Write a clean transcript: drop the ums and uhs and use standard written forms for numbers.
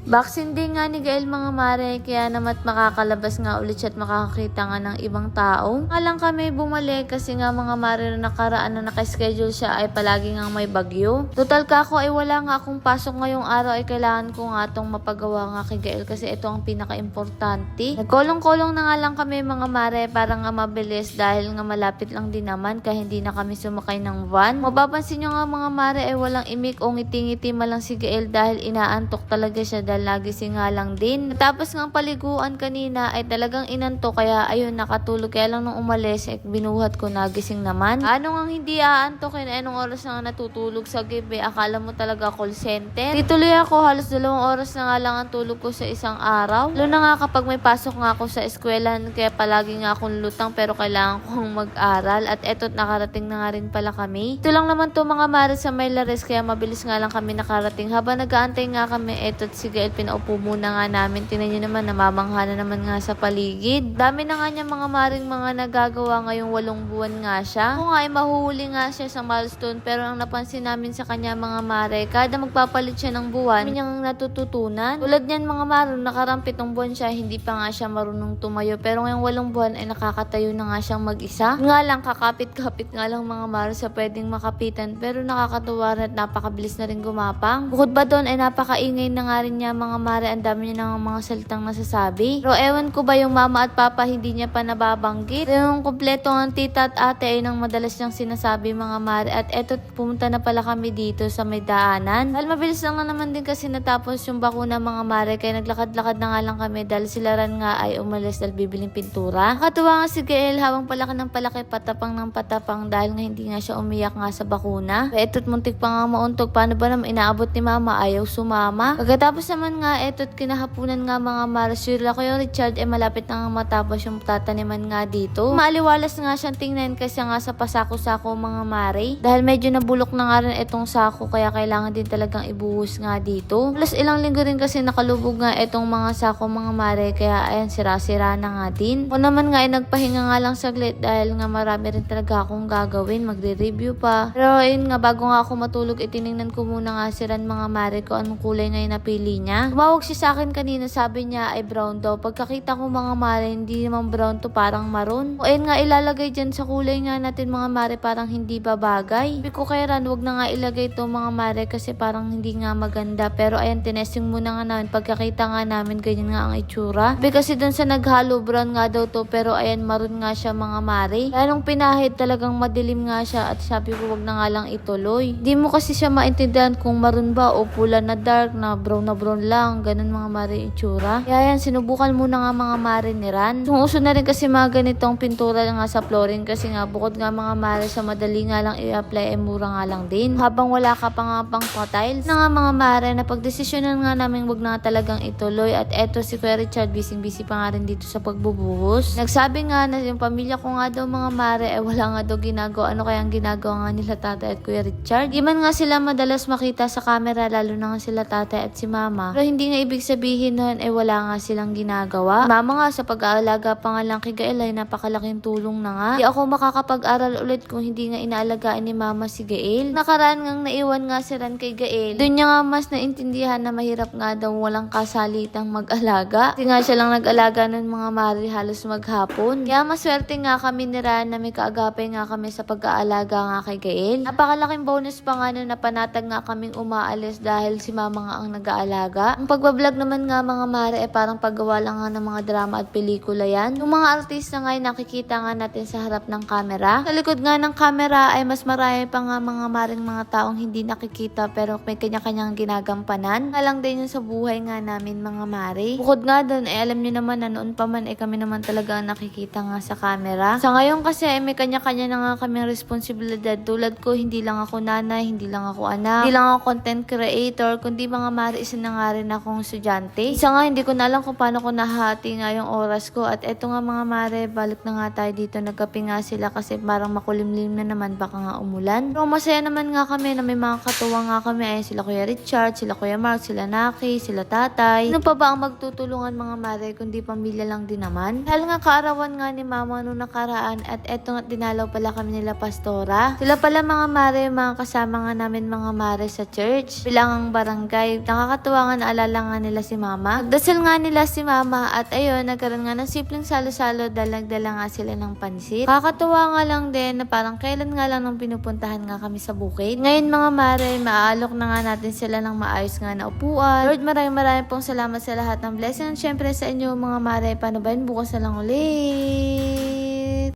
Vaccine din nga ni Gael mga mare, kaya naman makakalabas nga ulit siya at makakakita nga ng ibang tao. Nga lang kami bumalik kasi nga mga mare na nakaraan na nakaschedule siya ay palagi nga may bagyo. Total ka ako ay wala nga akong pasok ngayong araw, ay kailangan ko nga itong mapagawa nga kay Gael kasi ito ang pinaka-importante. Nagkolong-kolong na nga lang kami mga mare para nga mabilis dahil nga malapit lang din naman kaya hindi na kami sumakay ng van. Mapapansin nyo nga mga mare ay walang imik o ngiti-ngiti malang si Gael dahil inaantok talaga siya dahil lagi singalang din. Tapos nga paliguan kanina ay talagang inantok kaya ayun nakatulog, kaya lang nung umalis ay binuhat ko nagising naman. Ano nga hindi aantokin, anong oras na nga natutulog sa gabi, akala mo talaga call center. Tituloy ako, halos 2 oras na nga lang ang tulog ko sa isang araw. Lalo na nga kapag may pasok nga ako sa eskwelahan kaya palagi nga akong lutang pero kailangan kong mag-aral at eto nakarating na nga rin pala kami. Ito lang naman to mga mare sa May Lares kaya mabilis nga lang kami nakarating. Habang nag-aantay nga kami, eto si Gael pinaupo muna nga namin. Tingnan nyo naman, namamangha na naman nga sa paligid. Dami na nga niya mga maring mga nagagawa ngayong 8 buwan nga siya. Kung nga ay mahuhuli nga siya sa milestone, pero ang napansin namin sa kanya mga mare, kada magpapalit siya ng buwan, niyang natututunan. Tulad niyan mga mare, nakarampit ng buwan siya, hindi pa nga siya marunong tumayo. Pero ngayong 8 buwan ay nakakatayo na nga siyang mag-isa. Nga lang, kakapit-kapit nga lang mga mare sa pwedeng makapitan, pero nakakatuwa at napakabilis na rin gumapang. Bukod ba doon ay napakaingay na nga rin niya mga mare, ang dami niya ng mga salitang nasasabi. Pero ewan ko ba yung mama at papa hindi niya pa nababanggit. Yung kumpleto ng tita at ate ay nang madalas niyang sinasabi mga mare, at eto pumunta na pala kami dito sa may daanan. Dahil mabilis lang na naman din kasi natapos yung bakuna mga mare, kaya naglakad-lakad na nga lang kami dahil sila ran nga ay umalis dahil bibiling pintura. Nakatuwa nga si Gael habang palaki ng palaki, patapang ng patapang dahil nga hindi nga siya umiyak nga sa bakuna. Eto't muntik pa nga mauntog, paano ba naman inaabot ni mama, ayaw sumama. Pagkatapos naman nga eto't kinahapunan nga mga mare, sure ako yung Richard malapit na nga matapos yung tataniman nga dito. Maaliwalas nga siyang tingnan kasi nga sa pasako-sako mga mare, dahil medyo nabulok na nga rin itong sako kaya kailangan din talagang ibuhos nga dito. Plus ilang linggo rin kasi nakalubog nga itong mga sako mga mare, kaya ayan sira-sira na nga din. Ako naman nga ay nagpahinga nga lang saglit dahil nga marami rin talaga akong gagawin, magre-review pa. Pero ayun nga, bago nga ako matulog itiningnan ko muna nga si Ran mga mare ko anong kulay nga yung napili niya. Tumawag siya sa akin kanina, sabi niya ay brown daw. Pagkakita ko mga mare, hindi naman brown to, parang maroon. O ayun nga, ilalagay dyan sa kulay nga natin mga mare, parang hindi babagay. Sabi ko kay Ran, wag na nga ilagay to mga mare kasi parang hindi nga maganda. Pero ayan, tinesting muna nga namin. Pagkakita nga namin, ganyan nga ang itsura. Sabi kasi dun sa naghalo, brown nga daw to, pero ayan, maroon nga siya mga mare. Kaya nung pinahid, talagang madilim nga siya at sabi ko wag na nga lang ituloy. Di mo kasi siya maintindihan kung maroon ba o pula na dark na brown lang. Ganun mga mare itsura. Kaya yan, sinubukan muna nga mga mare ni Ran. Uso na rin kasi mga ganitong pintura nga sa flooring kasi nga bukod nga mga mare sa madali nga lang i-apply ay mura nga lang din. Habang wala ka pa nga pang tiles na nga mga mare, na pagdesisyonan nga namin wag na talagang ituloy. At eto si Kuya Richard, busy pa nga rin dito sa pagbubuhos. Nagsabi nga na yung pamilya ko nga daw mga mare ay wala nga daw ginagawa. Ano kaya ang ginagawa nga nila tatay at Kuya Richard? Di man nga sila madalas makita sa camera, lalo na nga sila tatay at si mama. Pero hindi nga ibig sabihin nun ay wala nga silang ginagawa. Mama nga sa pag-aalaga pa nga lang kay Gael ay napakalaking tulong na nga. Di ako makakapag-aral ulit kung hindi nga inaalagaan ni mama si Gael. Nakaraan ngang naiwan nga si Ran kay Gael. Doon niya nga mas naintindihan na mahirap nga daw walang kasalitang mag-alaga. Kasi nga siya lang nag-alaga nun mga mare halos maghapon. Kaya maswerte nga kami ni Ran na may kaagapay nga kami sa pag-aalaga nga kay Gael. Napakalaking bonus pa nga nun na panatag nga kaming umaalis dahil si mama nga ang nag-aalaga. Ang pagbablog naman nga mga mare ay parang paggawa lang nga ng mga drama at pelikula yan. Yung mga artista nga ay nakikita nga natin sa harap ng camera. Sa likod nga ng camera ay mas marami pa nga mga maring mga taong hindi nakikita pero may kanya-kanyang ginagampanan. Alang din yun sa buhay nga namin mga mare. Bukod nga doon ay alam niyo naman na noon pa man ay kami naman talaga ang nakikita nga sa camera. Sa ngayon kasi ay may kanya-kanya na nga kaming responsibilidad. Tulad ko, hindi lang ako nanay, hindi lang ako anak, hindi lang ako content creator, kundi mga mare isa na nga rin akong estudyante. Isa nga hindi ko na alam kung paano ko nahati nga yung oras ko. At eto nga mga mare, balik na nga tayo dito. Nagkape nga sila kasi parang makulimlim na naman, baka nga umulan. Pero masaya naman nga kami na may mga katuwa nga kami. Ay sila Kuya Richard, sila Kuya Mark, sila Naki, sila tatay. Ano pa ba ang magtutulungan mga mare kundi pamilya lang din naman? Dahil nga kaarawan nga ni mama nung nakaraan at eto nga dinalaw pala kami nila Pastora. Sila pala mga mare, mga kasama nga namin mga mare sa church. Bilang ang barangay. Nakakatuwa nga nga naalala nga nila si mama. Nagdasal nga nila si mama at ayun, nagkaroon nga ng simpleng salo-salo, dalang-dala nga sila ng pansit. Kakatuwa nga lang din na parang kailan nga lang nung pinupuntahan nga kami sa bukid. Ngayon mga mare, maaalok na nga natin sila ng maayos nga na upuan. Lord, maraming pong salamat sa lahat ng blessing. At syempre sa inyo mga mare, paano ba yun? Bukas na lang ulit.